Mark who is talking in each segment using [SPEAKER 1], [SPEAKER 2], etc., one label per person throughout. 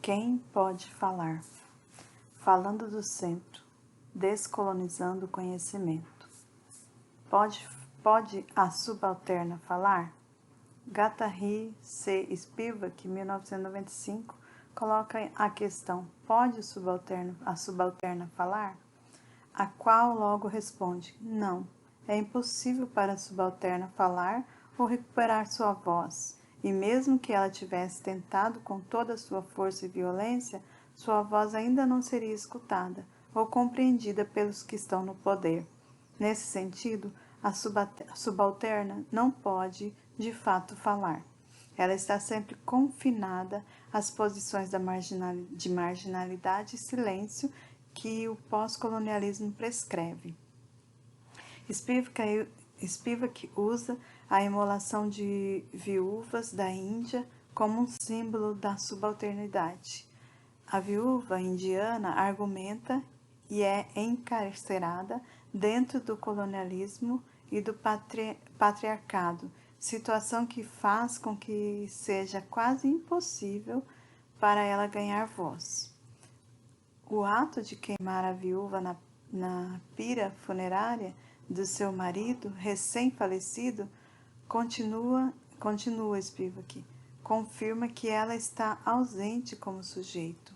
[SPEAKER 1] Quem pode falar? Falando do centro, descolonizando o conhecimento. Pode a subalterna falar? Guattari C. Spivak, 1995, coloca a questão: pode a subalterna falar? A qual logo responde: não, é impossível para a subalterna falar ou recuperar sua voz, e mesmo que ela tivesse tentado com toda a sua força e violência, sua voz ainda não seria escutada ou compreendida pelos que estão no poder. Nesse sentido, a subalterna não pode, de fato, falar. Ela está sempre confinada às posições de marginalidade e silêncio que o pós-colonialismo prescreve. Spivak usa a imolação de viúvas da Índia como um símbolo da subalternidade. A viúva indiana argumenta e é encarcerada dentro do colonialismo e do patriarcado, situação que faz com que seja quase impossível para ela ganhar voz. O ato de queimar a viúva na pira funerária do seu marido recém-falecido continua Spivak, confirma que ela está ausente como sujeito.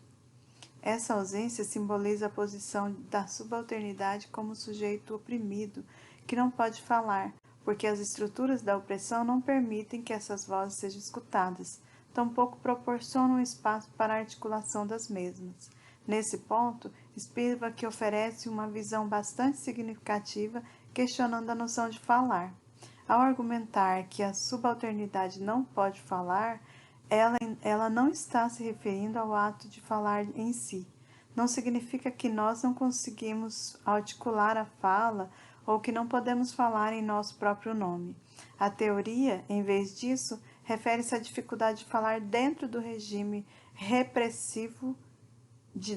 [SPEAKER 1] Essa ausência simboliza a posição da subalternidade como sujeito oprimido, que não pode falar, porque as estruturas da opressão não permitem que essas vozes sejam escutadas, tampouco proporcionam espaço para a articulação das mesmas. Nesse ponto, Spivak oferece uma visão bastante significativa, questionando a noção de falar. Ao argumentar que a subalternidade não pode falar, ela não está se referindo ao ato de falar em si. Não significa que nós não conseguimos articular a fala ou que não podemos falar em nosso próprio nome. A teoria, em vez disso, refere-se à dificuldade de falar dentro do regime repressivo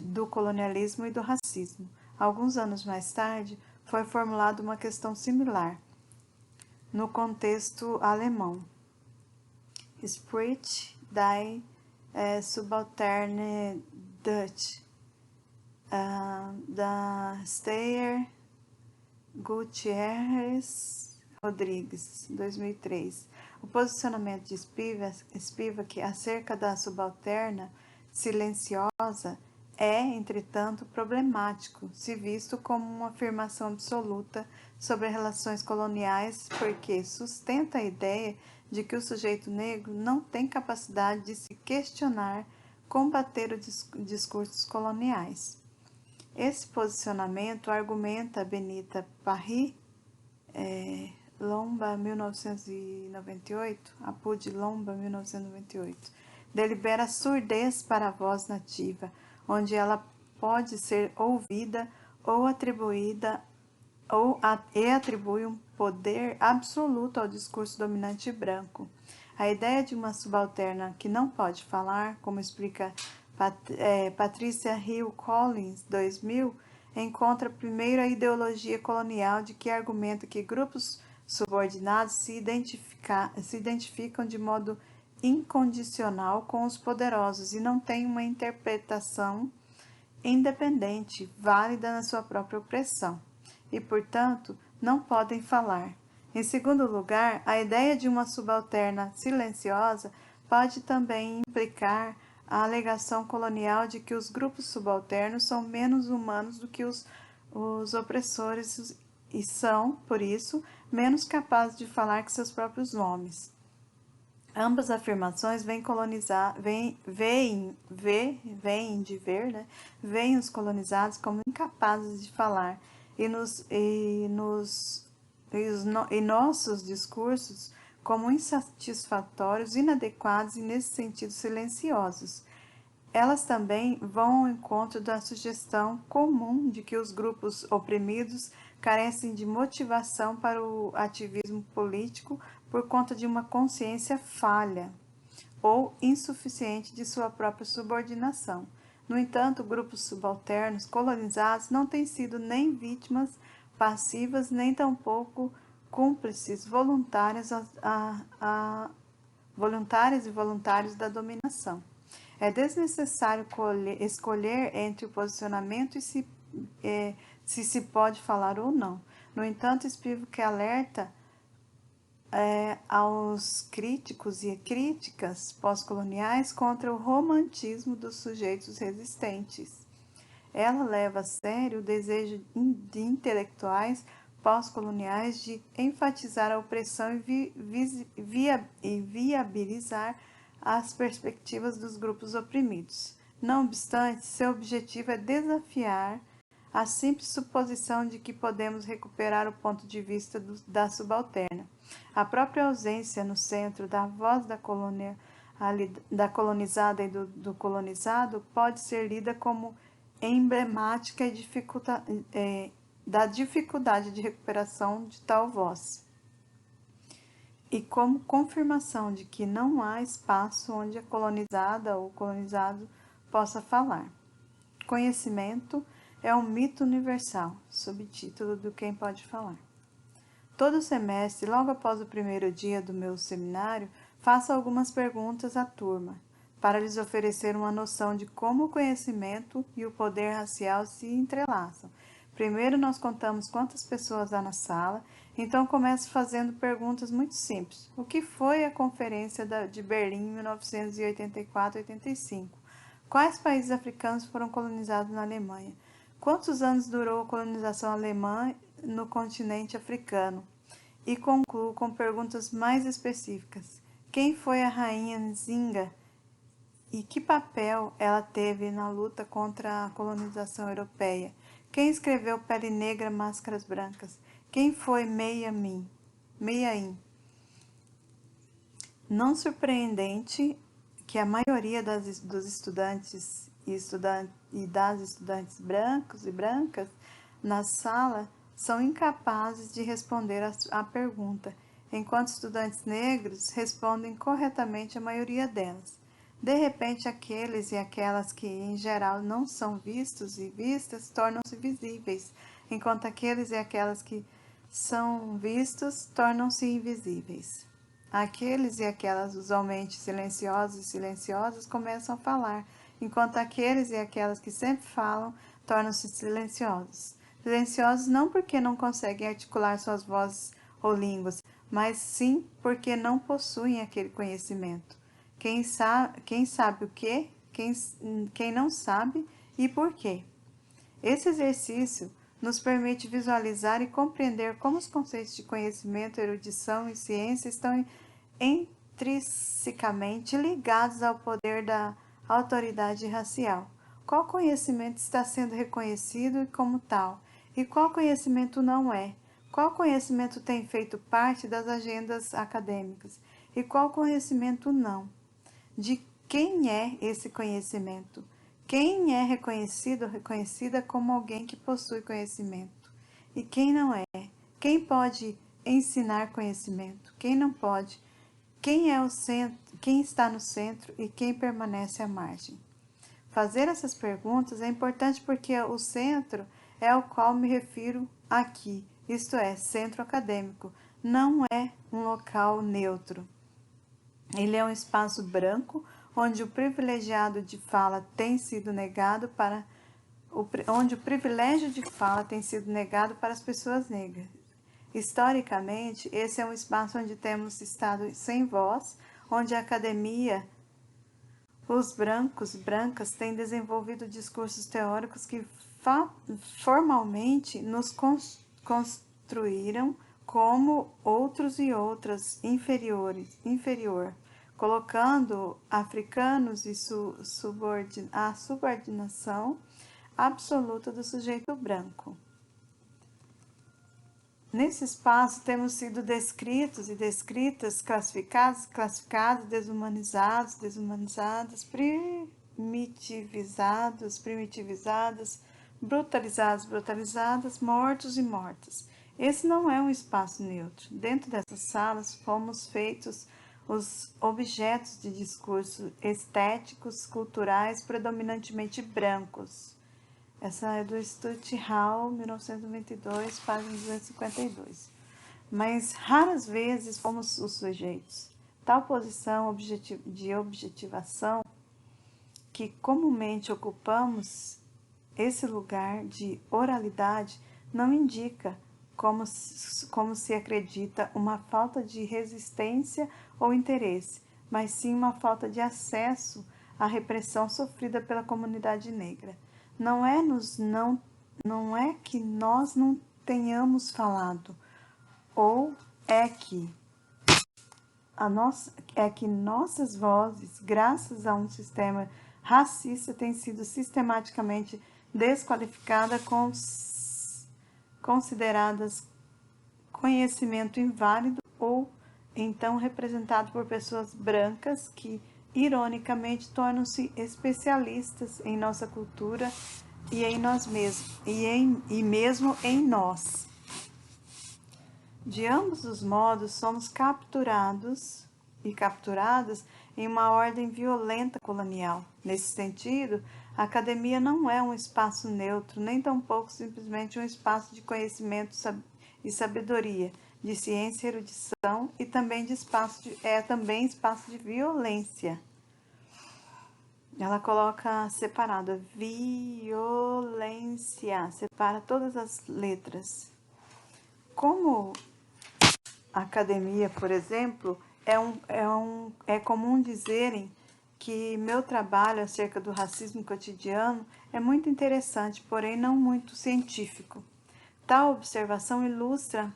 [SPEAKER 1] do colonialismo e do racismo. Alguns anos mais tarde, foi formulada uma questão similar, no contexto alemão. Sprich die Subalterne Dutch, da Steyer Gutierrez Rodrigues, 2003. O posicionamento de Spivak acerca da subalterna silenciosa é, entretanto, problemático, se visto como uma afirmação absoluta sobre as relações coloniais, porque sustenta a ideia de que o sujeito negro não tem capacidade de se questionar, combater os discursos coloniais. Esse posicionamento argumenta Benita Parry, Lomba, 1998, Apud Lomba, 1998, delibera surdez para a voz nativa, onde ela pode ser ouvida ou atribuída e atribui um poder absoluto ao discurso dominante branco. A ideia de uma subalterna que não pode falar, como explica Patricia Hill Collins, 2000, encontra primeiro a ideologia colonial de que argumenta que grupos subordinados se identificam de modo incondicional com os poderosos e não têm uma interpretação independente, válida na sua própria opressão, e, portanto, não podem falar. Em segundo lugar, a ideia de uma subalterna silenciosa pode também implicar a alegação colonial de que os grupos subalternos são menos humanos do que os opressores e são, por isso, menos capazes de falar que seus próprios nomes. Ambas afirmações veem os colonizados como incapazes de falar e nossos discursos como insatisfatórios, inadequados e, nesse sentido, silenciosos. Elas também vão ao encontro da sugestão comum de que os grupos oprimidos carecem de motivação para o ativismo político por conta de uma consciência falha ou insuficiente de sua própria subordinação. No entanto, grupos subalternos colonizados não têm sido nem vítimas passivas, nem tampouco cúmplices voluntárias e voluntários da dominação. É desnecessário escolher entre o posicionamento e se pode falar ou não. No entanto, Spivak alerta aos críticos e críticas pós-coloniais contra o romantismo dos sujeitos resistentes. Ela leva a sério o desejo de intelectuais pós-coloniais de enfatizar a opressão e viabilizar as perspectivas dos grupos oprimidos. Não obstante, seu objetivo é desafiar a simples suposição de que podemos recuperar o ponto de vista da subalterna. A própria ausência no centro da voz da colonizada e do colonizado pode ser lida como emblemática da dificuldade de recuperação de tal voz, e como confirmação de que não há espaço onde a colonizada ou o colonizado possa falar. Conhecimento é um mito universal, subtítulo do Quem Pode Falar. Todo semestre, logo após o primeiro dia do meu seminário, faço algumas perguntas à turma, para lhes oferecer uma noção de como o conhecimento e o poder racial se entrelaçam. Primeiro nós contamos quantas pessoas há na sala, então começo fazendo perguntas muito simples. O que foi a Conferência de Berlim em 1984-85? Quais países africanos foram colonizados na Alemanha? Quantos anos durou a colonização alemã no continente africano? E concluo com perguntas mais específicas. Quem foi a rainha Nzinga e que papel ela teve na luta contra a colonização europeia? Quem escreveu Pele Negra, Máscaras Brancas? Quem foi Meia In? Não surpreendente que a maioria dos estudantes e das estudantes brancos e brancas na sala são incapazes de responder à pergunta, enquanto estudantes negros respondem corretamente a maioria delas. De repente, aqueles e aquelas que, em geral, não são vistos e vistas tornam-se visíveis, enquanto aqueles e aquelas que são vistos tornam-se invisíveis. Aqueles e aquelas usualmente silenciosos e silenciosas começam a falar, enquanto aqueles e aquelas que sempre falam tornam-se silenciosos. Silenciosos não porque não conseguem articular suas vozes ou línguas, mas sim porque não possuem aquele conhecimento. Quem sabe o que, quem não sabe e por quê. Esse exercício nos permite visualizar e compreender como os conceitos de conhecimento, erudição e ciência estão intrinsecamente ligados ao poder da autoridade racial. Qual conhecimento está sendo reconhecido e como tal, e qual conhecimento não é? Qual conhecimento tem feito parte das agendas acadêmicas e qual conhecimento não? De quem é esse conhecimento? Quem é reconhecido ou reconhecida como alguém que possui conhecimento? E quem não é? Quem pode ensinar conhecimento? Quem não pode? Quem é o centro? Quem está no centro e quem permanece à margem? Fazer essas perguntas é importante porque o centro é ao qual me refiro aqui, isto é, centro acadêmico, não é um local neutro. Ele é um espaço branco onde o privilegiado de fala tem sido negado onde o privilégio de fala tem sido negado para as pessoas negras. Historicamente, esse é um espaço onde temos estado sem voz, onde a academia, os brancos e brancas têm desenvolvido discursos teóricos que formalmente nos construíram como outros e outras inferior, colocando africanos e a subordinação absoluta do sujeito branco. Nesse espaço temos sido descritos e descritas, classificados, desumanizadas, primitivizadas, brutalizadas, mortos e mortas. Esse não é um espaço neutro. Dentro dessas salas fomos feitos os objetos de discurso estéticos, culturais, predominantemente brancos. Essa é do Stuart Hall, 1992, página 252. Mas raras vezes fomos os sujeitos. Tal posição de objetivação que comumente ocupamos esse lugar de oralidade não indica, como se acredita, uma falta de resistência ou interesse, mas sim uma falta de acesso à repressão sofrida pela comunidade negra. Não é que nós não tenhamos falado, ou é que nossas vozes, graças a um sistema racista, têm sido sistematicamente desqualificadas, consideradas conhecimento inválido ou então representado por pessoas brancas que, ironicamente, tornam-se especialistas em nossa cultura e em nós mesmos, e mesmo em nós. De ambos os modos, somos capturados e capturadas em uma ordem violenta colonial. Nesse sentido, a academia não é um espaço neutro, nem tampouco simplesmente um espaço de conhecimento e sabedoria, de ciência e erudição, e também também espaço de violência. Ela coloca separado, violência, separa todas as letras. Como a academia, por exemplo, é comum dizerem que meu trabalho acerca do racismo cotidiano é muito interessante, porém não muito científico. Tal observação ilustra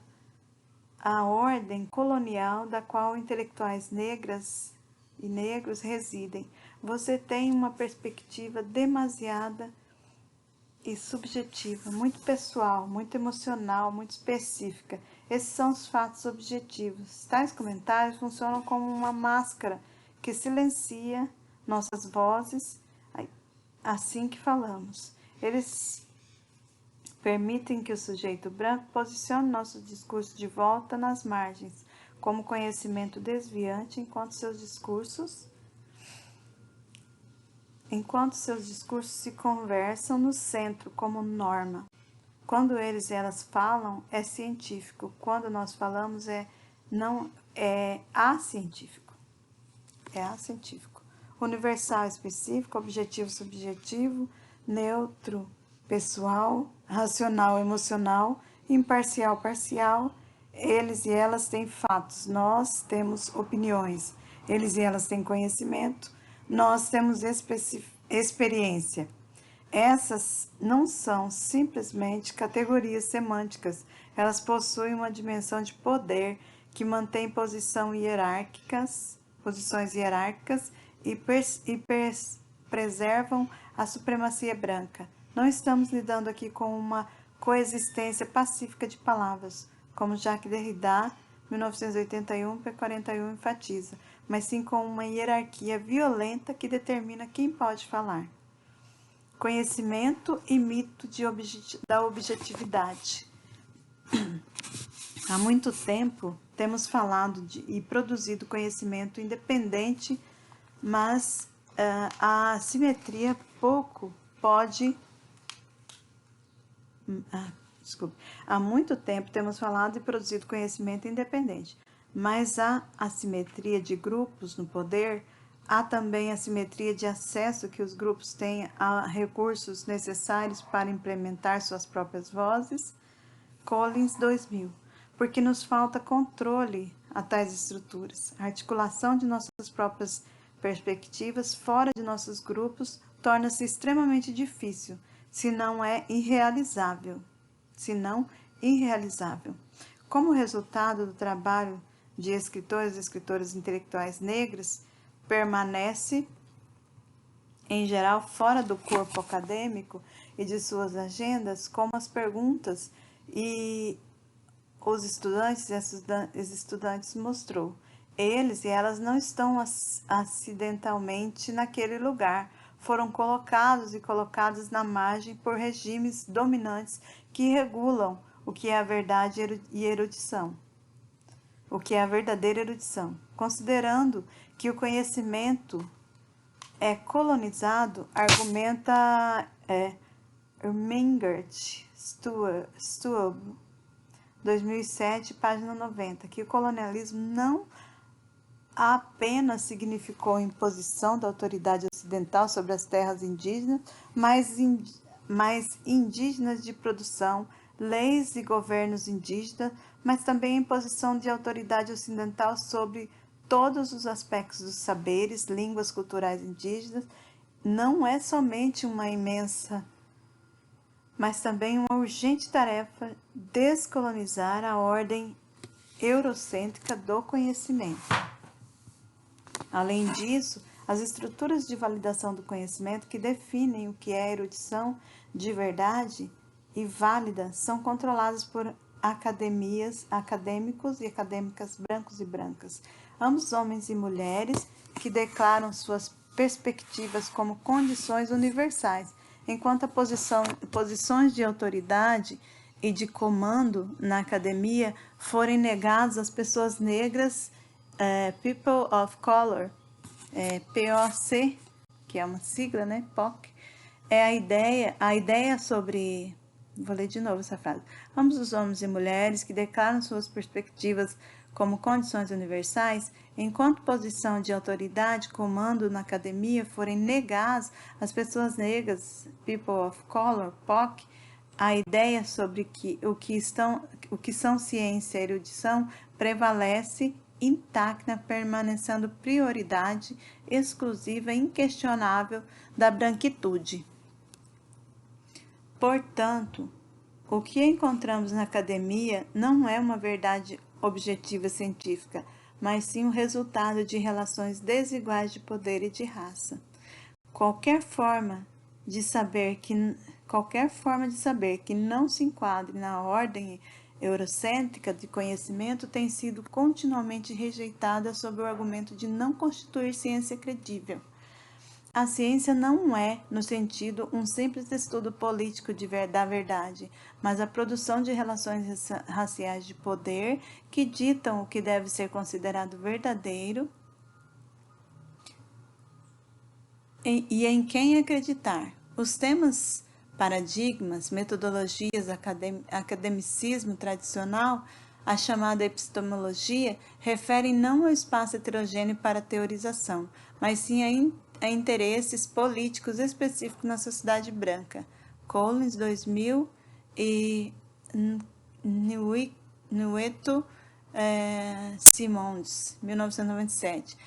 [SPEAKER 1] a ordem colonial da qual intelectuais negras e negros residem. Você tem uma perspectiva demasiada e subjetiva, muito pessoal, muito emocional, muito específica. Esses são os fatos objetivos. Tais comentários funcionam como uma máscara que silencia nossas vozes assim que falamos. Eles permitem que o sujeito branco posicione nosso discurso de volta nas margens, como conhecimento desviante, enquanto seus discursos se conversam no centro como norma. Quando eles e elas falam, é científico. Quando nós falamos, não é acientífico. É acientífico. Universal, específico, objetivo, subjetivo, neutro, pessoal, racional, emocional, imparcial, parcial. Eles e elas têm fatos, nós temos opiniões. Eles e elas têm conhecimento, nós temos experiência. Essas não são simplesmente categorias semânticas, elas possuem uma dimensão de poder que mantém posições hierárquicas e preservam a supremacia branca. Não estamos lidando aqui com uma coexistência pacífica de palavras, como Jacques Derrida, 1981-41, enfatiza, mas sim com uma hierarquia violenta que determina quem pode falar. Conhecimento e mito da objetividade. Há muito tempo temos falado e produzido conhecimento independente, mas a assimetria pouco pode... Há muito tempo temos falado e produzido conhecimento independente, mas há assimetria de grupos no poder. Há também a simetria de acesso que os grupos têm a recursos necessários para implementar suas próprias vozes. Collins, 2000. Porque nos falta controle a tais estruturas. A articulação de nossas próprias perspectivas fora de nossos grupos torna-se extremamente difícil, se não irrealizável. Como resultado do trabalho de escritores e escritoras intelectuais negras, permanece, em geral, fora do corpo acadêmico e de suas agendas, como as perguntas e os estudantes e as estudantes mostrou. Eles e elas não estão acidentalmente naquele lugar, foram colocados e colocadas na margem por regimes dominantes que regulam o que é a verdade e erudição. O que é a verdadeira erudição. Considerando que o conhecimento é colonizado, argumenta Ermengert Stubb, 2007, página 90, que o colonialismo não apenas significou a imposição da autoridade ocidental sobre as terras indígenas, mais indígenas de produção, leis e governos indígenas, mas também a imposição de autoridade ocidental sobre todos os aspectos dos saberes, línguas culturais indígenas, não é somente uma imensa, mas também uma urgente tarefa descolonizar a ordem eurocêntrica do conhecimento. Além disso, as estruturas de validação do conhecimento que definem o que é erudição de verdade e válida são controladas por acadêmicos e acadêmicas brancos e brancas, ambos homens e mulheres que declaram suas perspectivas como condições universais, enquanto posições de autoridade e de comando na academia forem negados às pessoas negras, people of color, POC, que é uma sigla, né, POC, é a ideia sobre, vou ler de novo essa frase, ambos os homens e mulheres que declaram suas perspectivas como condições universais, enquanto posição de autoridade, comando na academia forem negadas às pessoas negras, people of color, POC, a ideia sobre o que são ciência e erudição prevalece intacta, permanecendo prioridade exclusiva e inquestionável da branquitude. Portanto, o que encontramos na academia não é uma verdade objetiva científica, mas sim o resultado de relações desiguais de poder e de raça. Qualquer forma de saber que não se enquadre na ordem eurocêntrica de conhecimento tem sido continuamente rejeitada sob o argumento de não constituir ciência credível. A ciência não é, no sentido, um simples estudo político da verdade, mas a produção de relações raciais de poder que ditam o que deve ser considerado verdadeiro e em quem acreditar. Os temas, paradigmas, metodologias, academicismo tradicional, a chamada epistemologia, referem não ao espaço heterogêneo para teorização, mas sim a interesses políticos específicos na sociedade branca. Collins, 2000 e Nueto Simons, 1997.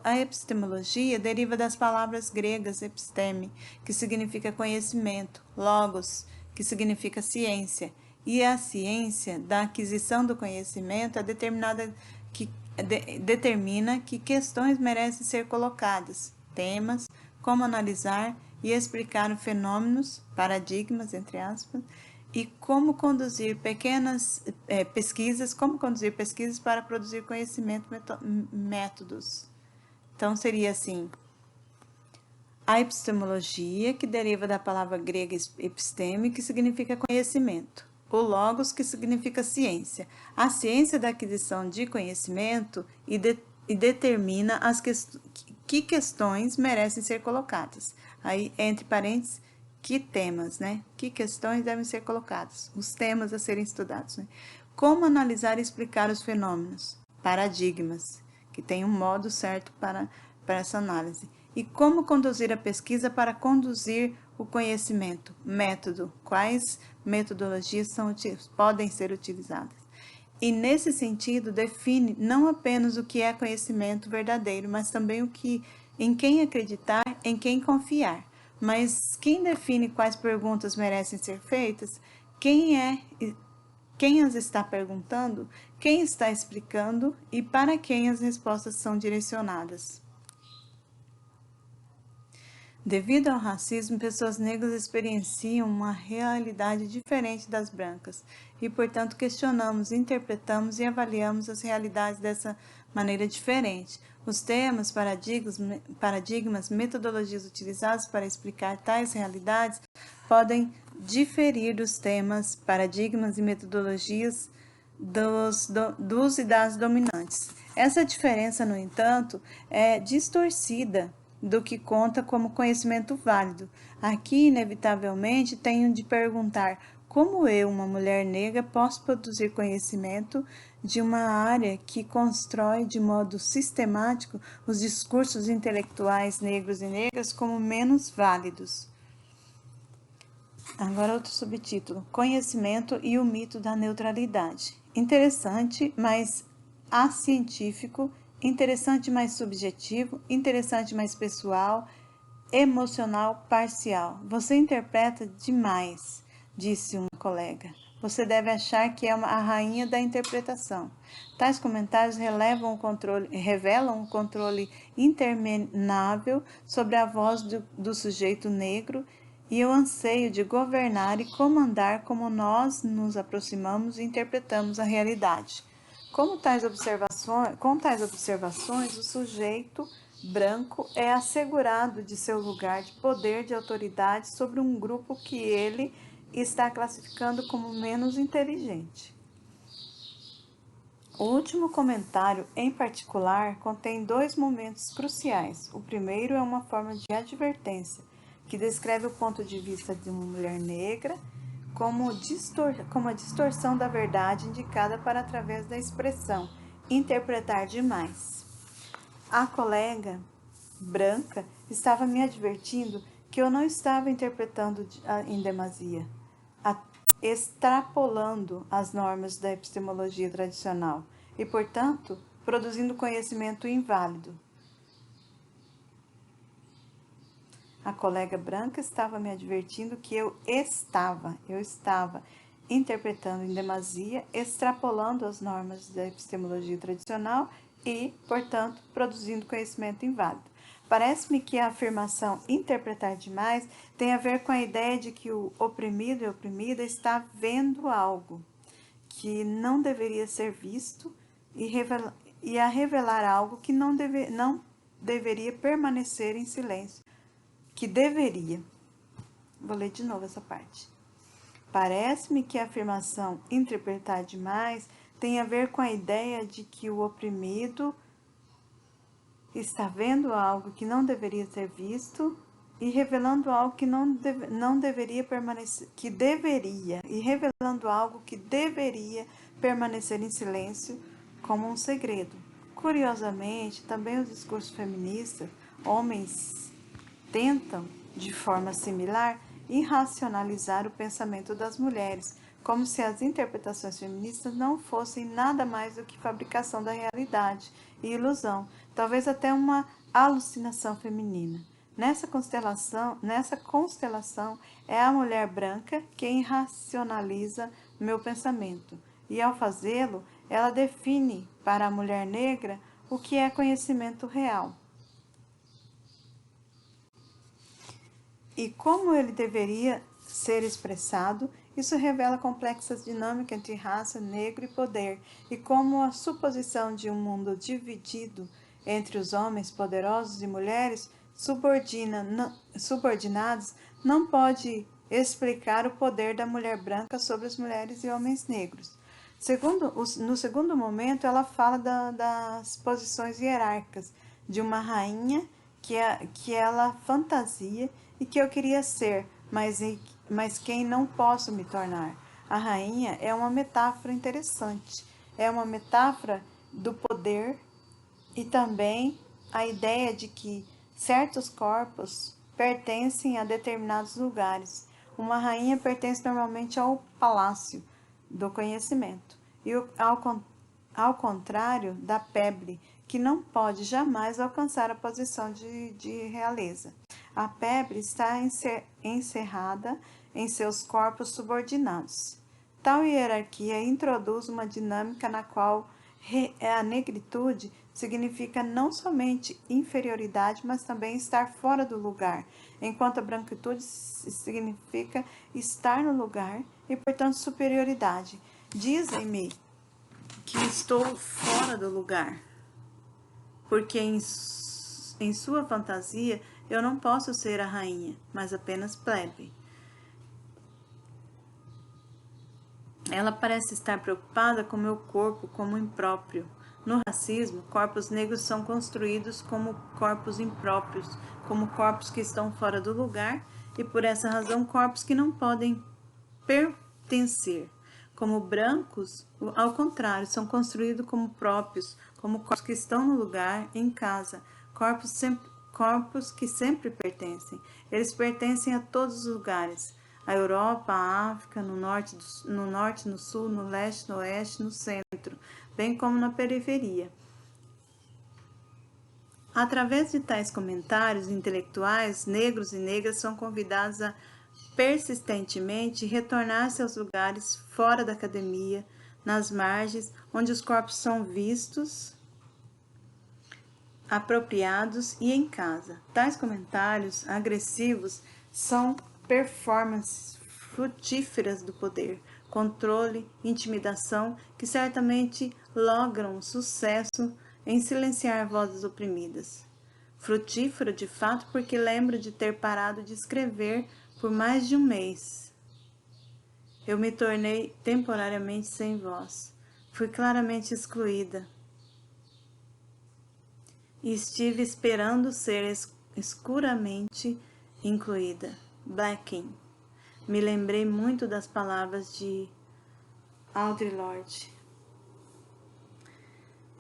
[SPEAKER 1] A epistemologia deriva das palavras gregas episteme, que significa conhecimento, logos, que significa ciência, e a ciência da aquisição do conhecimento é determina que questões merecem ser colocadas, temas, como analisar e explicar fenômenos, paradigmas, entre aspas, e como conduzir pesquisas para produzir conhecimento, métodos. Então, seria assim, a epistemologia, que deriva da palavra grega episteme, que significa conhecimento. O logos, que significa ciência. A ciência da aquisição de conhecimento e determina que questões merecem ser colocadas. Aí, entre parênteses, que temas, né? Que questões devem ser colocadas, os temas a serem estudados, né? Como analisar e explicar os fenômenos, paradigmas, que tem um modo certo para essa análise. E como conduzir a pesquisa para conduzir o conhecimento, método, quais metodologias podem ser utilizadas. E, nesse sentido, define não apenas o que é conhecimento verdadeiro, mas também em quem acreditar, em quem confiar. Mas quem define quais perguntas merecem ser feitas? Quem as está perguntando? Quem está explicando? E para quem as respostas são direcionadas? Devido ao racismo, pessoas negras experienciam uma realidade diferente das brancas e, portanto, questionamos, interpretamos e avaliamos as realidades dessa maneira diferente. Os temas, paradigmas, metodologias utilizados para explicar tais realidades podem diferir dos temas, paradigmas e metodologias dos e das dominantes. Essa diferença, no entanto, é distorcida do que conta como conhecimento válido. Aqui, inevitavelmente, tenho de perguntar Como eu, uma mulher negra, posso produzir conhecimento de uma área que constrói de modo sistemático os discursos intelectuais negros e negras como menos válidos? Agora outro subtítulo: Conhecimento e o mito da neutralidade. Interessante, mas acientífico, interessante, mais subjetivo, interessante, mais pessoal, emocional, parcial. Você interpreta demais, disse uma colega. Você deve achar que é a rainha da interpretação. Tais comentários revelam um controle interminável sobre a voz do sujeito negro e o anseio de governar e comandar como nós nos aproximamos e interpretamos a realidade. Com tais observações, o sujeito branco é assegurado de seu lugar de poder de autoridade sobre um grupo que ele está classificando como menos inteligente. O último comentário, em particular, contém dois momentos cruciais. O primeiro é uma forma de advertência, que descreve o ponto de vista de uma mulher negra como a distorção da verdade indicada para através da expressão interpretar demais. A colega branca estava me advertindo que eu não estava interpretando em demasia, extrapolando as normas da epistemologia tradicional e, portanto, produzindo conhecimento inválido. A colega branca estava me advertindo que eu estava interpretando em demasia, extrapolando as normas da epistemologia tradicional e, portanto, produzindo conhecimento inválido. Parece-me que a afirmação interpretar demais tem a ver com a ideia de que o oprimido e oprimida está vendo algo que não deveria ser visto e a revelar algo que não deveria permanecer em silêncio. Que deveria. Vou ler de novo essa parte. Parece-me que a afirmação interpretar demais tem a ver com a ideia de que o oprimido está vendo algo que não deveria ser visto e revelando algo que não deveria permanecer, que deveria, e revelando algo que deveria permanecer em silêncio como um segredo. Curiosamente, também os discursos feministas, homens tentam, de forma similar, irracionalizar o pensamento das mulheres, como se as interpretações feministas não fossem nada mais do que fabricação da realidade e ilusão, talvez até uma alucinação feminina. Nessa constelação é a mulher branca quem racionaliza meu pensamento, e ao fazê-lo, ela define para a mulher negra o que é conhecimento real e como ele deveria ser expressado. Isso revela complexas dinâmicas entre raça, negro e poder, e como a suposição de um mundo dividido entre os homens poderosos e mulheres subordinados não pode explicar o poder da mulher branca sobre as mulheres e homens negros. No segundo momento, ela fala das posições hierárquicas de uma rainha que ela fantasia e que eu queria ser, mas quem não posso me tornar. A rainha é uma metáfora interessante. É uma metáfora do poder e também a ideia de que certos corpos pertencem a determinados lugares. Uma rainha pertence normalmente ao palácio do conhecimento, e ao contrário da pebre, que não pode jamais alcançar a posição de realeza. A pebre está encerrada em seus corpos subordinados. Tal hierarquia introduz uma dinâmica na qual a negritude significa não somente inferioridade, mas também estar fora do lugar, enquanto a branquitude significa estar no lugar e, portanto, superioridade. Dizem-me que estou fora do lugar, porque em sua fantasia eu não posso ser a rainha, mas apenas plebe. Ela parece estar preocupada com meu corpo como impróprio. No racismo, corpos negros são construídos como corpos impróprios, como corpos que estão fora do lugar e, por essa razão, corpos que não podem pertencer. Como brancos, ao contrário, são construídos como próprios, como corpos que estão no lugar, em casa, corpos que sempre pertencem. Eles pertencem a todos os lugares, a Europa, a África, no norte, no sul, no leste, no oeste, no centro, bem como na periferia. Através de tais comentários intelectuais, negros e negras são convidados a persistentemente retornar seus lugares fora da academia, nas margens, onde os corpos são vistos, apropriados e em casa. Tais comentários agressivos são performances frutíferas do poder, controle, intimidação, que certamente logram sucesso em silenciar vozes oprimidas. Frutífero, de fato, porque lembro de ter parado de escrever por mais de um mês. Eu me tornei temporariamente sem voz. Fui claramente excluída. E estive esperando ser escuramente incluída. Blacking. Me lembrei muito das palavras de Audre Lorde.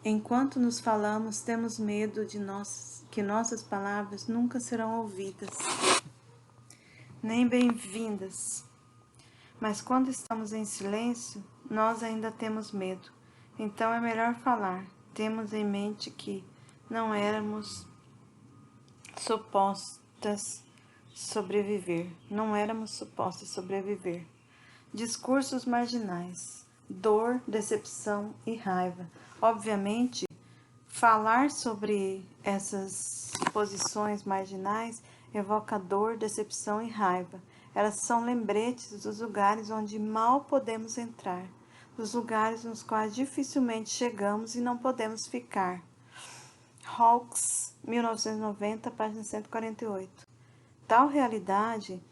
[SPEAKER 1] Enquanto nos falamos, temos medo de que nossas palavras nunca serão ouvidas, nem bem-vindas. Mas quando estamos em silêncio, nós ainda temos medo. Então é melhor falar. Temos em mente que não éramos supostas sobreviver. Não éramos supostas sobreviver. Discursos marginais. Dor, decepção e raiva. Obviamente, falar sobre essas posições marginais evoca dor, decepção e raiva. Elas são lembretes dos lugares onde mal podemos entrar, dos lugares nos quais dificilmente chegamos e não podemos ficar. Hawkes, 1990, página 148. Tal realidade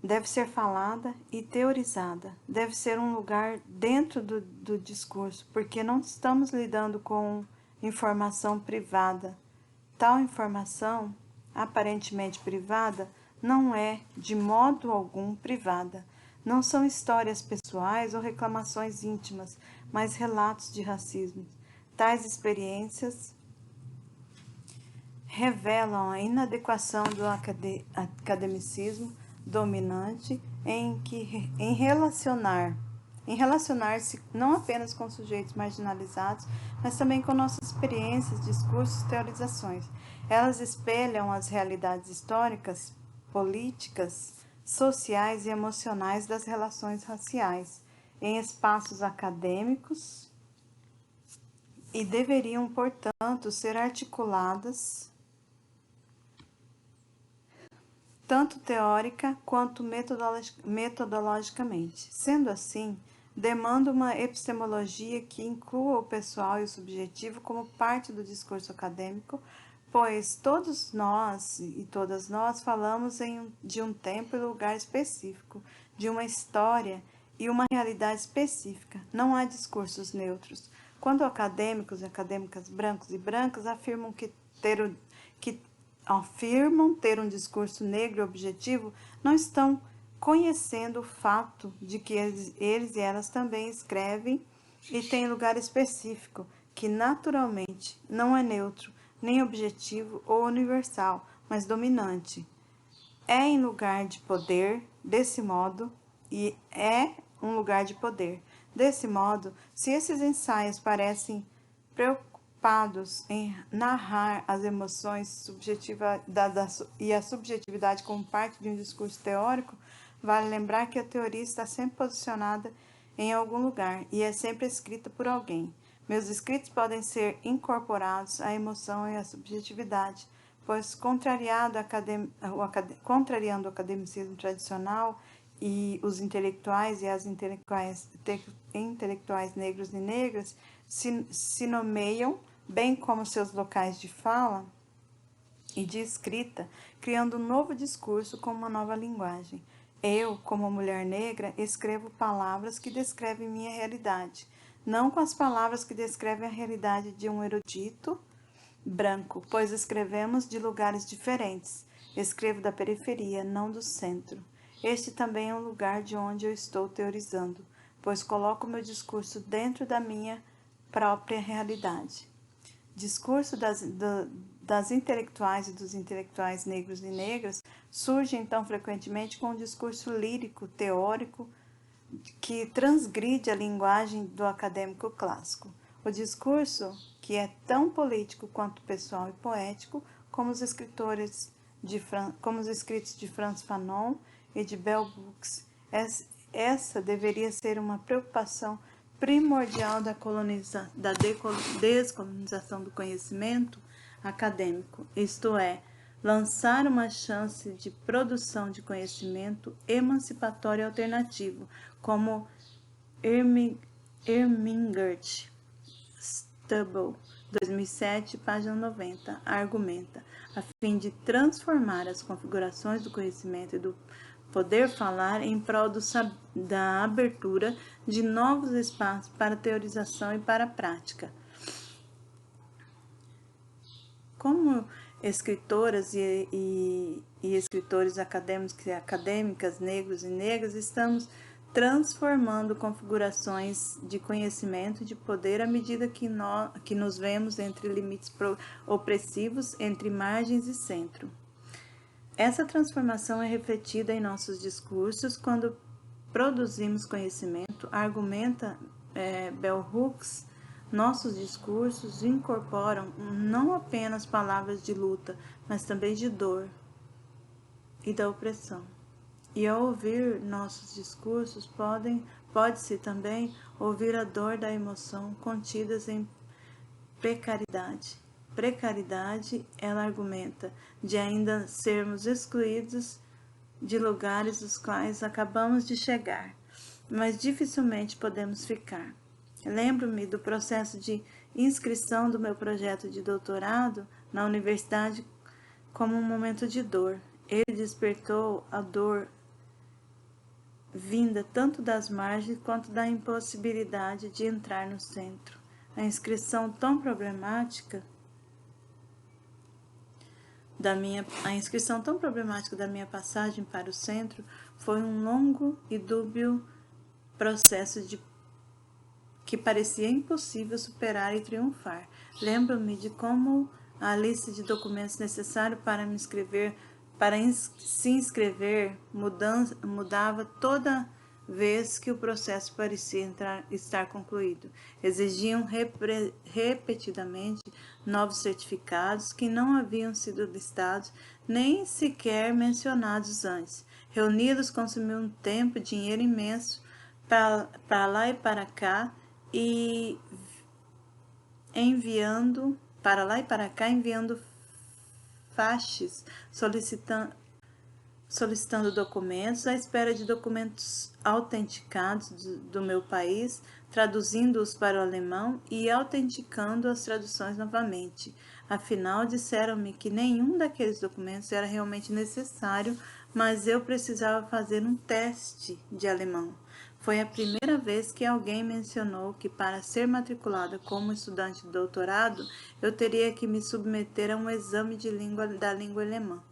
[SPEAKER 1] deve ser falada e teorizada. Deve ser um lugar dentro do discurso, porque não estamos lidando com informação privada. Tal informação, aparentemente privada, não é, de modo algum, privada. Não são histórias pessoais ou reclamações íntimas, mas relatos de racismo. Tais experiências revelam a inadequação do academicismo dominante em relacionar-se não apenas com sujeitos marginalizados, mas também com nossas experiências, discursos, teorizações. Elas espelham as realidades históricas, políticas, sociais e emocionais das relações raciais em espaços acadêmicos e deveriam, portanto, ser articuladas tanto teórica quanto metodologicamente. Sendo assim, demanda uma epistemologia que inclua o pessoal e o subjetivo como parte do discurso acadêmico, pois todos nós e todas nós falamos de um tempo e lugar específico, de uma história e uma realidade específica. Não há discursos neutros. Quando acadêmicos e acadêmicas brancos e brancas afirmam ter um discurso negro e objetivo, não estão conhecendo o fato de que eles e elas também escrevem e têm lugar específico, que naturalmente não é neutro, nem objetivo ou universal, mas dominante. É em lugar de poder, desse modo, e é um lugar de poder. Desse modo, se esses ensaios parecem preocupados em narrar as emoções e a subjetividade como parte de um discurso teórico, vale lembrar que a teoria está sempre posicionada em algum lugar e é sempre escrita por alguém. Meus escritos podem ser incorporados à emoção e à subjetividade, pois, contrariando o academicismo tradicional e os intelectuais e as intelectuais negros e negras se nomeiam, bem como seus locais de fala e de escrita, criando um novo discurso com uma nova linguagem. Eu, como mulher negra, escrevo palavras que descrevem minha realidade, não com as palavras que descrevem a realidade de um erudito branco, pois escrevemos de lugares diferentes. Escrevo da periferia, não do centro. Este também é um lugar de onde eu estou teorizando, pois coloco meu discurso dentro da minha própria realidade. Discurso das intelectuais e dos intelectuais negros e negras surge então frequentemente com um discurso lírico, teórico, que transgride a linguagem do acadêmico clássico. O discurso, que é tão político quanto pessoal e poético, como os escritos de Frantz Fanon e de Bell Hooks. Essa deveria ser uma preocupação primordial da descolonização do conhecimento acadêmico, isto é, lançar uma chance de produção de conhecimento emancipatório alternativo, como Irmingard Stubble, 2007, página 90, argumenta, a fim de transformar as configurações do conhecimento e do poder falar em prol da abertura de novos espaços para teorização e para a prática. Como escritoras e escritores acadêmicos e acadêmicas, negros e negras, estamos transformando configurações de conhecimento e de poder à medida que nos vemos entre limites opressivos, entre margens e centro. Essa transformação é refletida em nossos discursos quando produzimos conhecimento, argumenta Bell Hooks. Nossos discursos incorporam não apenas palavras de luta, mas também de dor e da opressão. E ao ouvir nossos discursos, pode-se também ouvir a dor da emoção contidas em precariedade. Precariedade, ela argumenta, de ainda sermos excluídos de lugares dos quais acabamos de chegar, mas dificilmente podemos ficar. Lembro-me do processo de inscrição do meu projeto de doutorado na universidade como um momento de dor. Ele despertou a dor vinda tanto das margens quanto da impossibilidade de entrar no centro. A inscrição tão problemática da minha passagem para o centro foi um longo e dúbio processo que parecia impossível superar e triunfar. Lembro-me de como a lista de documentos necessários para se inscrever mudava toda vez que o processo parecia estar concluído. Exigiam repetidamente novos certificados que não haviam sido listados nem sequer mencionados antes. Reuni-los consumiu um tempo, dinheiro imenso, para lá e para cá, e enviando faxes, solicitando documentos, à espera de documentos autenticados do meu país, traduzindo-os para o alemão e autenticando as traduções novamente. Afinal, disseram-me que nenhum daqueles documentos era realmente necessário, mas eu precisava fazer um teste de alemão. Foi a primeira vez que alguém mencionou que para ser matriculada como estudante de doutorado, eu teria que me submeter a um exame da língua alemã.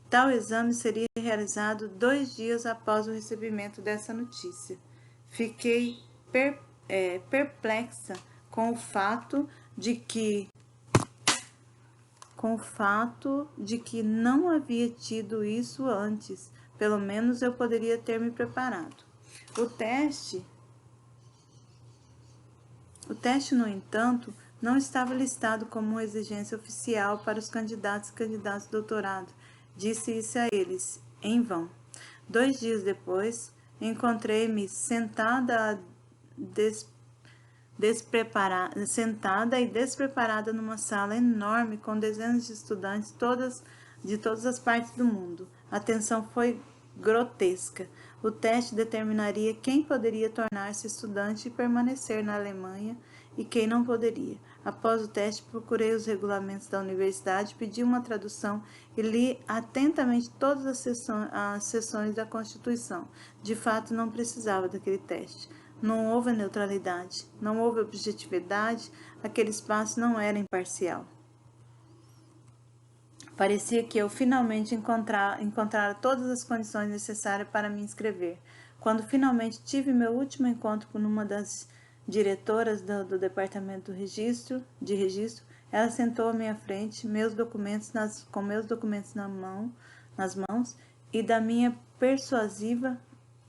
[SPEAKER 1] Tal exame seria realizado 2 dias após o recebimento dessa notícia. Fiquei perplexa com o fato de que não havia tido isso antes. Pelo menos eu poderia ter me preparado. O teste, no entanto, não estava listado como uma exigência oficial para os candidatos e candidatos de doutorado. Disse isso a eles, em vão. 2 dias depois, encontrei-me sentada e despreparada numa sala enorme com dezenas de estudantes de todas as partes do mundo. A tensão foi grotesca. O teste determinaria quem poderia tornar-se estudante e permanecer na Alemanha e quem não poderia. Após o teste, procurei os regulamentos da universidade, pedi uma tradução e li atentamente todas as seções da Constituição. De fato, não precisava daquele teste. Não houve neutralidade, não houve objetividade, aquele espaço não era imparcial. Parecia que eu finalmente encontrara todas as condições necessárias para me inscrever. Quando finalmente tive meu último encontro com uma das diretoras do departamento de registro, ela sentou à minha frente, com meus documentos nas mãos, e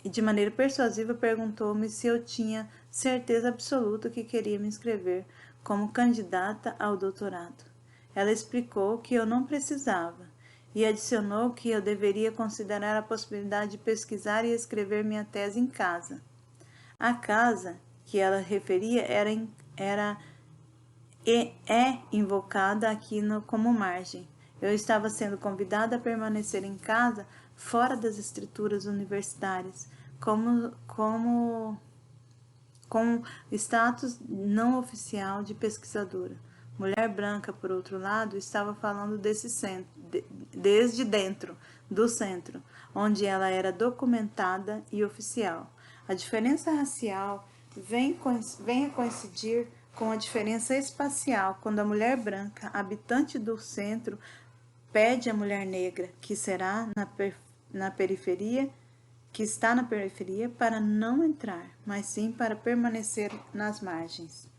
[SPEAKER 1] de maneira persuasiva perguntou-me se eu tinha certeza absoluta que queria me inscrever como candidata ao doutorado. Ela explicou que eu não precisava e adicionou que eu deveria considerar a possibilidade de pesquisar e escrever minha tese em casa. A casa que ela referia é invocada aqui como margem. Eu estava sendo convidada a permanecer em casa fora das estruturas universitárias, com status não oficial de pesquisadora. Mulher branca, por outro lado, estava falando desse centro, desde dentro do centro, onde ela era documentada e oficial. A diferença racial vem a coincidir com a diferença espacial, quando a mulher branca, habitante do centro, pede à mulher negra, que está na periferia, para não entrar, mas sim para permanecer nas margens.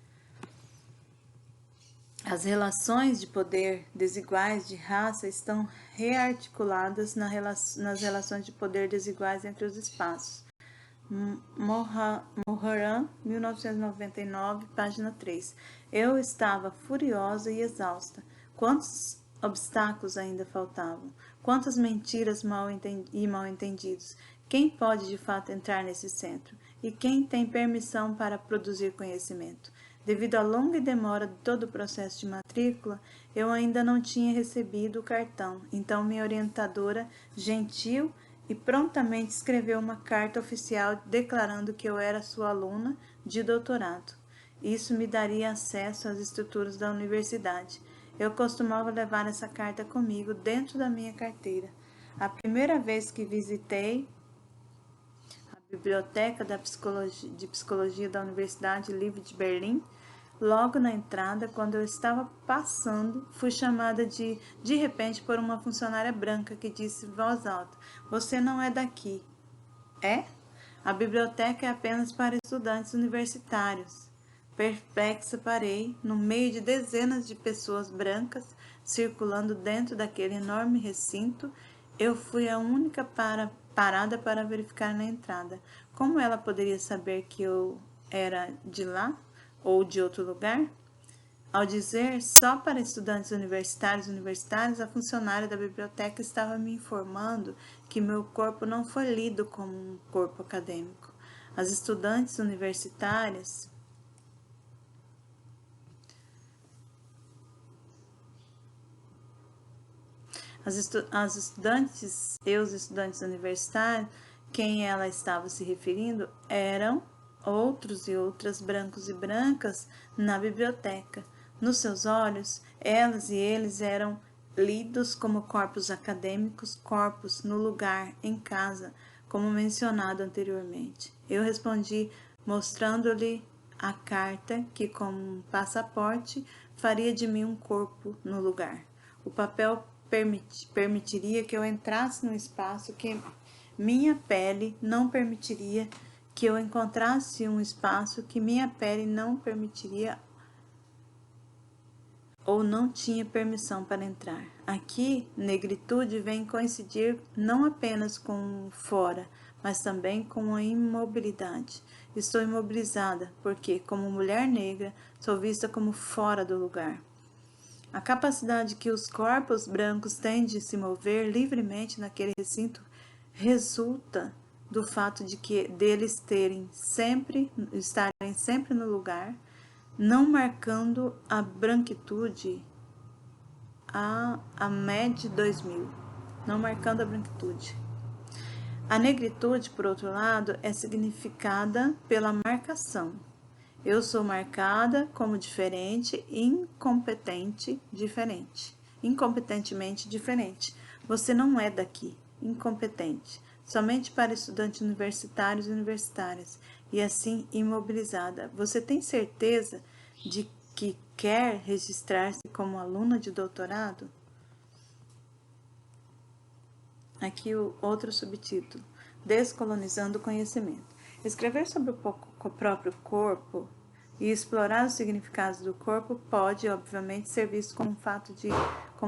[SPEAKER 1] As relações de poder desiguais de raça estão rearticuladas nas relações de poder desiguais entre os espaços. Moharan, 1999, página 3. Eu estava furiosa e exausta. Quantos obstáculos ainda faltavam? Quantas mentiras e mal-entendidos? Quem pode de fato entrar nesse centro? E quem tem permissão para produzir conhecimento? Devido à longa demora de todo o processo de matrícula, eu ainda não tinha recebido o cartão. Então minha orientadora, gentil e prontamente escreveu uma carta oficial declarando que eu era sua aluna de doutorado. Isso me daria acesso às estruturas da universidade. Eu costumava levar essa carta comigo dentro da minha carteira. A primeira vez que visitei a biblioteca de psicologia da Universidade Livre de Berlim, logo na entrada, quando eu estava passando, fui chamada de repente por uma funcionária branca que disse em voz alta: "Você não é daqui." É? A biblioteca é apenas para estudantes universitários. Perplexa parei, no meio de dezenas de pessoas brancas circulando dentro daquele enorme recinto. Eu fui a única parada para verificar na entrada. Como ela poderia saber que eu era de lá ou de outro lugar? Ao dizer só para estudantes universitários, a funcionária da biblioteca estava me informando que meu corpo não foi lido como um corpo acadêmico. As estudantes universitárias os estudantes universitários, quem ela estava se referindo, eram outros e outras brancos e brancas na biblioteca. Nos seus olhos, elas e eles eram lidos como corpos acadêmicos, corpos no lugar, em casa, como mencionado anteriormente. Eu respondi mostrando-lhe a carta que, como um passaporte, faria de mim um corpo no lugar. O papel permitiria que eu entrasse no espaço que minha pele não permitiria, que eu encontrasse um espaço que minha pele não permitiria ou não tinha permissão para entrar. Aqui, negritude vem coincidir não apenas com o fora, mas também com a imobilidade. Estou imobilizada porque, como mulher negra, sou vista como fora do lugar. A capacidade que os corpos brancos têm de se mover livremente naquele recinto resulta do fato de que deles estarem sempre no lugar, não marcando a branquitude, a MED 2000, não marcando a branquitude. A negritude, por outro lado, é significada pela marcação. Eu sou marcada como diferente, incompetentemente diferente. Você não é daqui, incompetente, somente para estudantes universitários e universitárias, e assim imobilizada. Você tem certeza de que quer registrar-se como aluna de doutorado? Aqui o outro subtítulo: Descolonizando o conhecimento. Escrever sobre o próprio corpo e explorar os significados do corpo pode, obviamente, ser visto como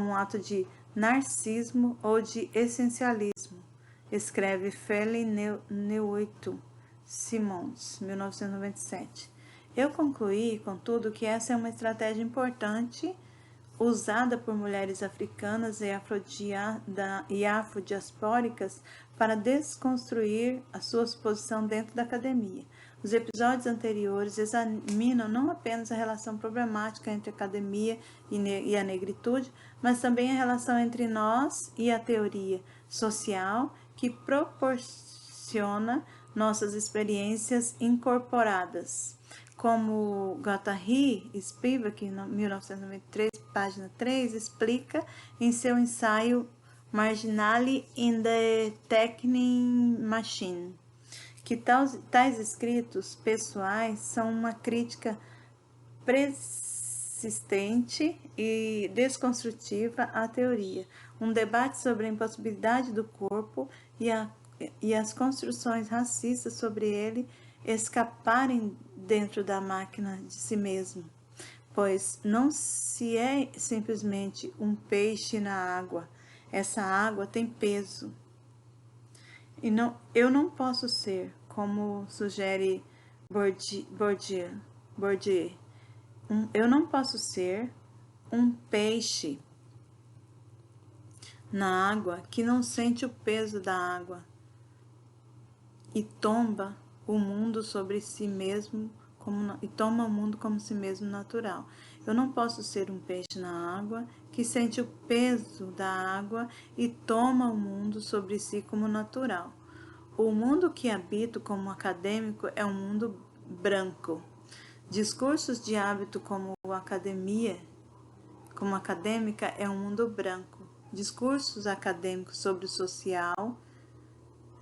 [SPEAKER 1] um ato de narcisismo ou de essencialismo, escreve Feli Neuwirth Simons, 1997. Eu concluí, contudo, que essa é uma estratégia importante usada por mulheres africanas e afrodiaspóricas para desconstruir a sua posição dentro da academia. Os episódios anteriores examinam não apenas a relação problemática entre a academia e a negritude, mas também a relação entre nós e a teoria social que proporciona nossas experiências incorporadas. Como Guattari Spivak, em 1993, página 3, explica em seu ensaio Marginally in the Technique Machine, que tais escritos pessoais são uma crítica persistente e desconstrutiva à teoria, um debate sobre a impossibilidade do corpo e as construções racistas sobre ele escaparem dentro da máquina de si mesmo, pois não se é simplesmente um peixe na água, essa água tem peso. E eu não posso ser, como sugere Bourdieu, eu não posso ser um peixe na água que não sente o peso da água e toma o mundo sobre si mesmo e toma o mundo como si mesmo natural. Eu não posso ser um peixe na água que sente o peso da água e toma o mundo sobre si como natural. O mundo que habito como acadêmico é um mundo branco. Discursos de hábito como acadêmica é um mundo branco. Discursos acadêmicos sobre o social.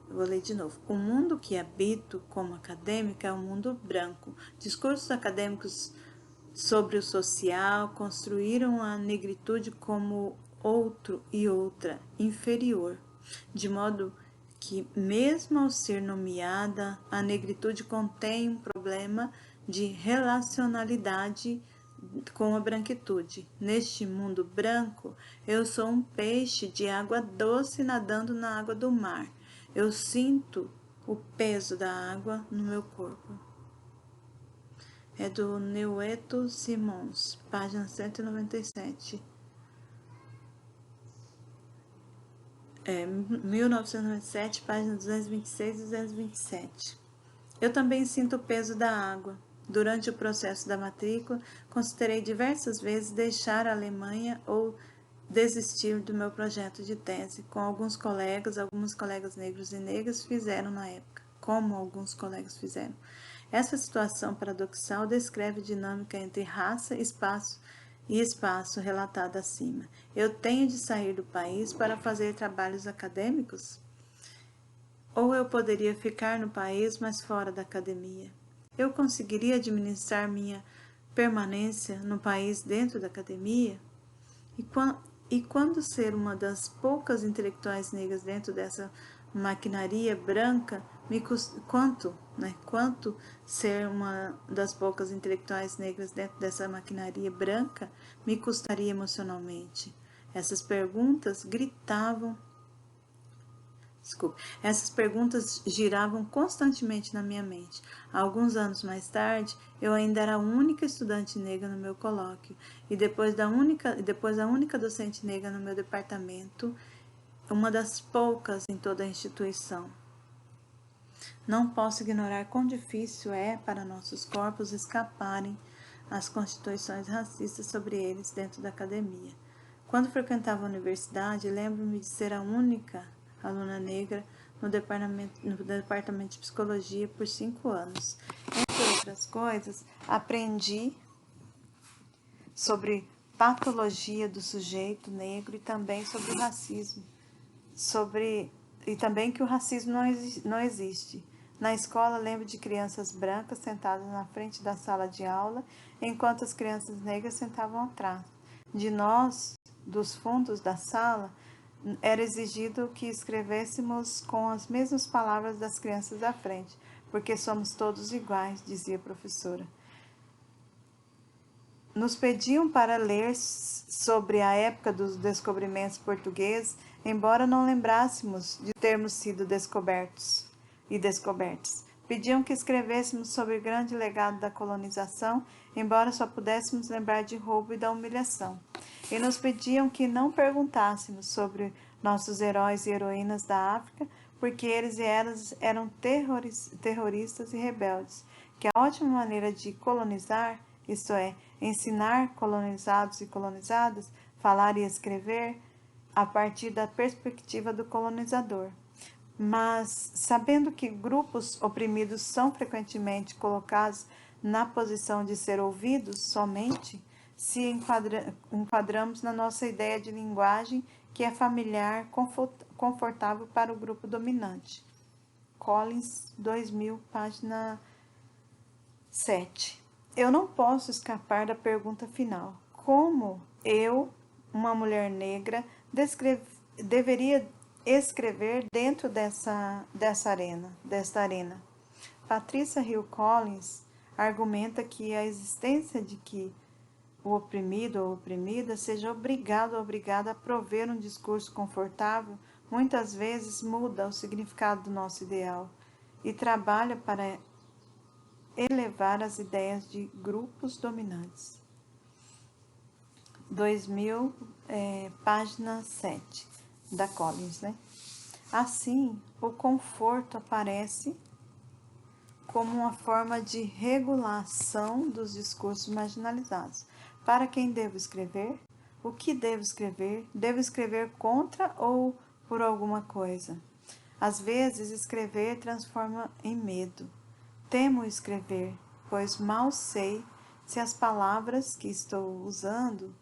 [SPEAKER 1] Vou ler de novo. O mundo que habito como acadêmica é um mundo branco. Discursos acadêmicos sobre o social construíram a negritude como outro e outra, inferior, de modo que, mesmo ao ser nomeada, a negritude contém um problema de relacionalidade com a branquitude. Neste mundo branco, eu sou um peixe de água doce nadando na água do mar. Eu sinto o peso da água no meu corpo. É do Neuwirth Simons, página 197. 1997, página 226 e 227. Eu também sinto o peso da água. Durante o processo da matrícula, considerei diversas vezes deixar a Alemanha ou desistir do meu projeto de tese, alguns colegas negros e negras fizeram na época, como alguns colegas fizeram. Essa situação paradoxal descreve a dinâmica entre raça, espaço relatada acima. Eu tenho de sair do país para fazer trabalhos acadêmicos? Ou eu poderia ficar no país, mas fora da academia? Eu conseguiria administrar minha permanência no país dentro da academia? E quando ser uma das poucas intelectuais negras dentro dessa maquinaria branca quanto ser uma das poucas intelectuais negras dentro dessa maquinaria branca me custaria emocionalmente? Essas perguntas giravam constantemente na minha mente. Alguns anos mais tarde, eu ainda era a única estudante negra no meu colóquio e depois a única docente negra no meu departamento, uma das poucas em toda a instituição. Não posso ignorar quão difícil é para nossos corpos escaparem às constituições racistas sobre eles dentro da academia. Quando frequentava a universidade, lembro-me de ser a única aluna negra no departamento de psicologia por 5 anos. Entre outras coisas, aprendi sobre patologia do sujeito negro e também sobre o racismo. E também que o racismo não existe. Na escola, lembro de crianças brancas sentadas na frente da sala de aula, enquanto as crianças negras sentavam atrás. De nós, dos fundos da sala, era exigido que escrevêssemos com as mesmas palavras das crianças da frente, porque somos todos iguais, dizia a professora. Nos pediam para ler sobre a época dos descobrimentos portugueses, embora não lembrássemos de termos sido descobertos e descobertos. Pediam que escrevêssemos sobre o grande legado da colonização, embora só pudéssemos lembrar de roubo e da humilhação. E nos pediam que não perguntássemos sobre nossos heróis e heroínas da África, porque eles e elas eram terroristas e rebeldes, que a ótima maneira de colonizar, isto é, ensinar colonizados e colonizadas, falar e escrever, a partir da perspectiva do colonizador. Mas, sabendo que grupos oprimidos são frequentemente colocados na posição de ser ouvidos somente, se enquadramos na nossa ideia de linguagem que é familiar, confortável para o grupo dominante. Collins, 2000, página 7. Eu não posso escapar da pergunta final. Como eu, uma mulher negra, deveria escrever dentro desta arena? Patricia Hill Collins argumenta que a existência de que o oprimido ou oprimida seja obrigado ou obrigada a prover um discurso confortável, muitas vezes muda o significado do nosso ideal e trabalha para elevar as ideias de grupos dominantes. 2000, página 7, da Collins, né? Assim, o conforto aparece como uma forma de regulação dos discursos marginalizados. Para quem devo escrever? O que devo escrever? Devo escrever contra ou por alguma coisa? Às vezes, escrever transforma em medo. Temo escrever, pois mal sei se as palavras que estou usando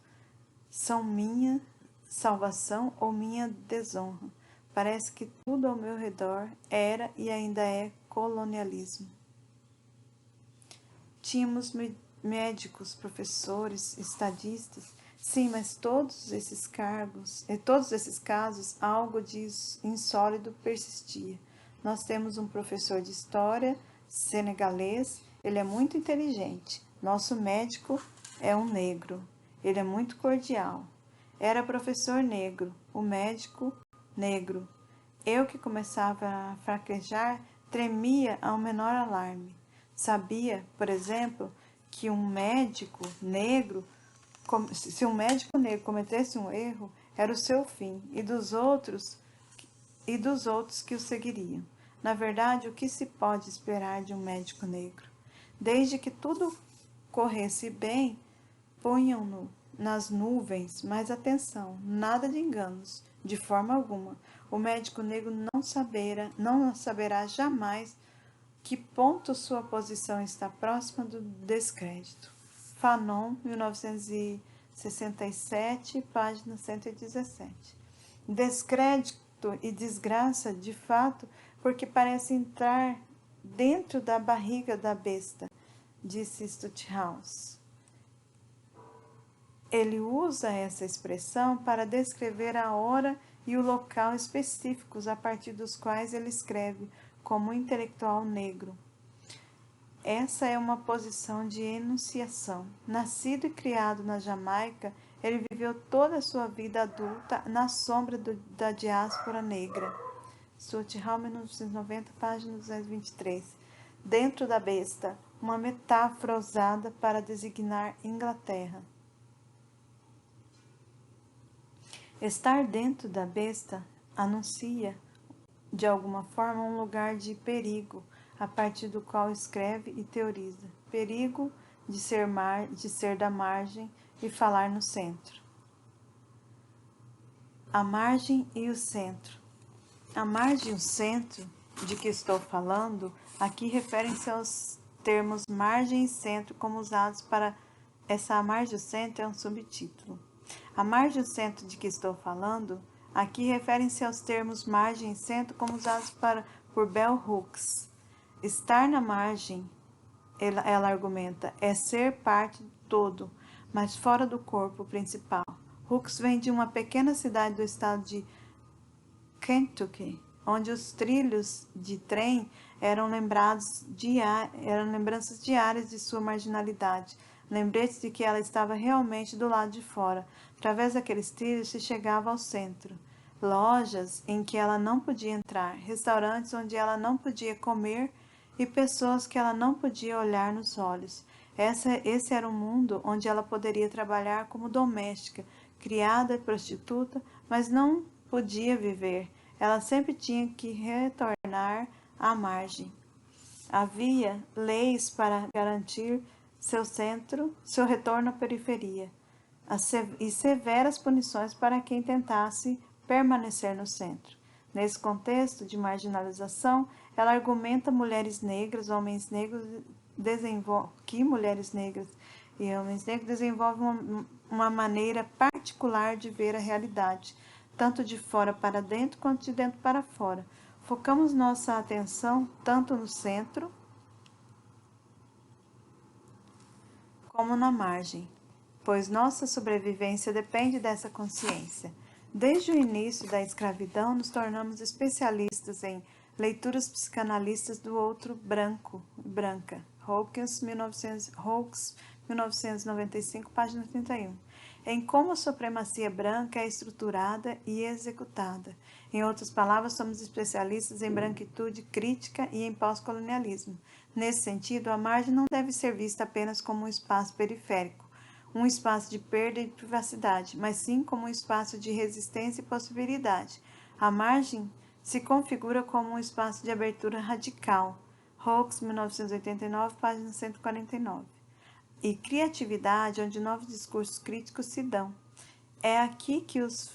[SPEAKER 1] são minha salvação ou minha desonra. Parece que tudo ao meu redor era e ainda é colonialismo. Tínhamos médicos, professores, estadistas, sim, mas todos esses casos, algo de insólido persistia. Nós temos um professor de história senegalês, ele é muito inteligente. Nosso médico é um negro, ele é muito cordial. Era professor negro, o médico negro. Eu que começava a fraquejar, tremia ao menor alarme. Sabia, por exemplo, que se um médico negro cometesse um erro, era o seu fim e dos outros que o seguiriam. Na verdade, o que se pode esperar de um médico negro? Desde que tudo corresse bem, punham-no nas nuvens, mas atenção, nada de enganos, de forma alguma. O médico negro não saberá jamais que ponto sua posição está próxima do descrédito. Fanon, 1967, página 117. Descrédito e desgraça, de fato, porque parece entrar dentro da barriga da besta, disse Stuthouse. Ele usa essa expressão para descrever a hora e o local específicos a partir dos quais ele escreve, como um intelectual negro. Essa é uma posição de enunciação. Nascido e criado na Jamaica, ele viveu toda a sua vida adulta na sombra da diáspora negra. Stuthouse, 1990, página 223. Dentro da besta, uma metáfora usada para designar Inglaterra. Estar dentro da besta anuncia, de alguma forma, um lugar de perigo, a partir do qual escreve e teoriza. Perigo de ser da margem e falar no centro. A margem e o centro. A margem e o centro de que estou falando aqui referem-se aos termos margem e centro como usados para... Essa margem e o centro é um subtítulo. A margem e o centro de que estou falando aqui referem-se aos termos margem e centro como usados por Bell Hooks. Estar na margem, ela argumenta, é ser parte do todo, mas fora do corpo principal. Hooks vem de uma pequena cidade do estado de Kentucky, onde os trilhos de trem eram lembranças diárias de sua marginalidade, lembretes de que ela estava realmente do lado de fora. Através daqueles trilhos se chegava ao centro. Lojas em que ela não podia entrar, restaurantes onde ela não podia comer e pessoas que ela não podia olhar nos olhos. Esse era um mundo onde ela poderia trabalhar como doméstica, criada e prostituta, mas não podia viver. Ela sempre tinha que retornar à margem. Havia leis para garantir seu retorno à periferia, e severas punições para quem tentasse permanecer no centro. Nesse contexto de marginalização, ela argumenta que mulheres negras e homens negros desenvolvem uma maneira particular de ver a realidade, tanto de fora para dentro quanto de dentro para fora. Focamos nossa atenção tanto no centro como na margem, pois nossa sobrevivência depende dessa consciência. Desde o início da escravidão, nos tornamos especialistas em leituras psicanalistas do outro branca. Hawkes, 1995, página 31. Em como a supremacia branca é estruturada e executada. Em outras palavras, somos especialistas em branquitude crítica e em pós-colonialismo. Nesse sentido, a margem não deve ser vista apenas como um espaço periférico, um espaço de perda de privacidade, mas sim como um espaço de resistência e possibilidade. A margem se configura como um espaço de abertura radical. Hawkes, 1989, página 149. E criatividade, onde novos discursos críticos se dão. É aqui que as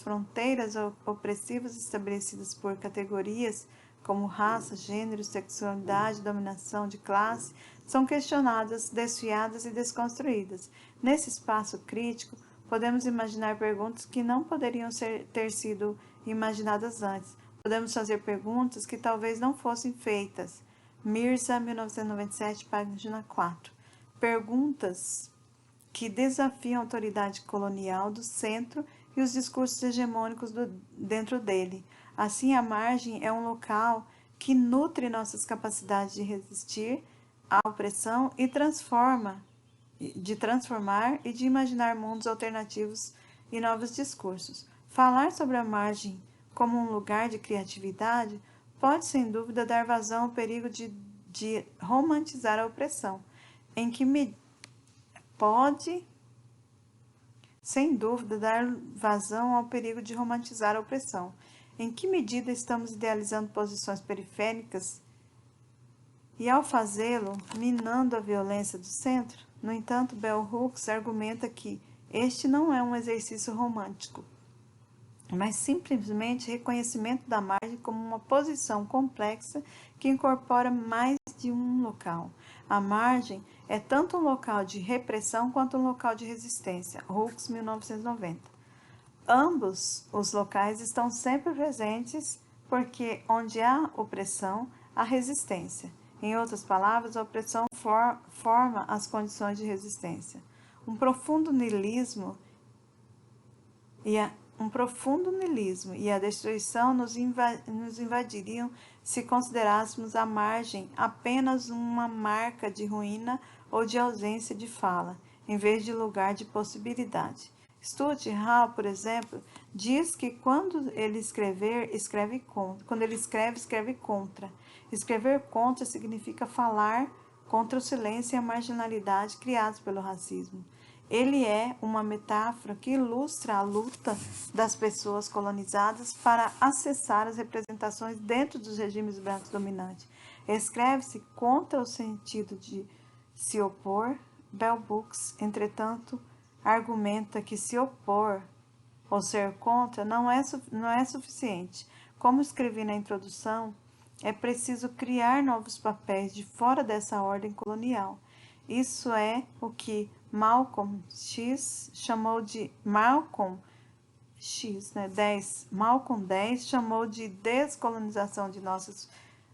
[SPEAKER 1] fronteiras opressivas estabelecidas por categorias como raça, gênero, sexualidade, dominação de classe, são questionadas, desfiadas e desconstruídas. Nesse espaço crítico, podemos imaginar perguntas que não poderiam ter sido imaginadas antes. Podemos fazer perguntas que talvez não fossem feitas. Mirza, 1997, página 4. Perguntas que desafiam a autoridade colonial do centro e os discursos hegemônicos dentro dele. Assim, a margem é um local que nutre nossas capacidades de resistir à opressão e transformar e de imaginar mundos alternativos e novos discursos. Falar sobre a margem como um lugar de criatividade pode, sem dúvida, dar vazão ao perigo de romantizar a opressão, em que pode, sem dúvida, dar vazão ao perigo de romantizar a opressão. Em que medida estamos idealizando posições periféricas e, ao fazê-lo, minando a violência do centro? No entanto, Bell Hooks argumenta que este não é um exercício romântico, mas simplesmente reconhecimento da margem como uma posição complexa que incorpora mais de um local. A margem é tanto um local de repressão quanto um local de resistência. Hooks, 1990. Ambos os locais estão sempre presentes porque onde há opressão, há resistência. Em outras palavras, a opressão forma as condições de resistência. Um profundo niilismo e a destruição nos invadiriam se considerássemos a margem apenas uma marca de ruína ou de ausência de fala, em vez de lugar de possibilidade. Stuart Hall, por exemplo, diz que quando ele escreve, escreve contra. Escrever contra significa falar contra o silêncio e a marginalidade criados pelo racismo. Ele é uma metáfora que ilustra a luta das pessoas colonizadas para acessar as representações dentro dos regimes brancos dominantes. Escreve-se contra o sentido de se opor. Bell Hooks, entretanto, argumenta que se opor ou ser contra não é suficiente. Como escrevi na introdução, é preciso criar novos papéis de fora dessa ordem colonial. Isso é o que Malcolm X chamou de Malcolm X chamou de descolonização de nossas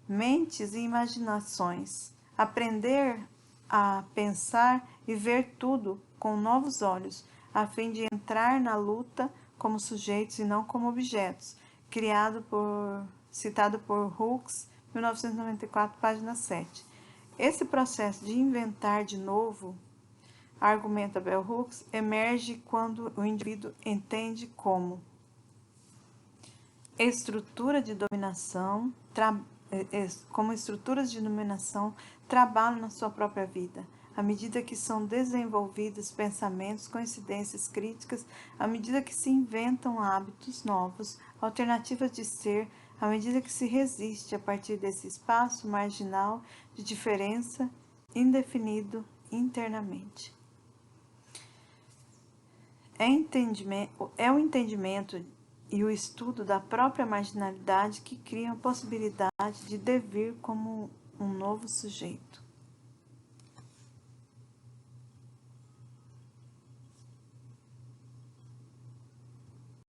[SPEAKER 1] mentes e imaginações. Aprender a pensar e ver tudo com novos olhos, a fim de entrar na luta como sujeitos e não como objetos. citado por Hooks, 1994, página 7. Esse processo de inventar de novo, argumenta Bell Hooks, emerge quando o indivíduo entende como estruturas de dominação trabalham na sua própria vida, à medida que são desenvolvidos pensamentos, coincidências críticas, à medida que se inventam hábitos novos, alternativas de ser, à medida que se resiste a partir desse espaço marginal de diferença indefinido internamente. É o entendimento e o estudo da própria marginalidade que criam a possibilidade de devir como um novo sujeito.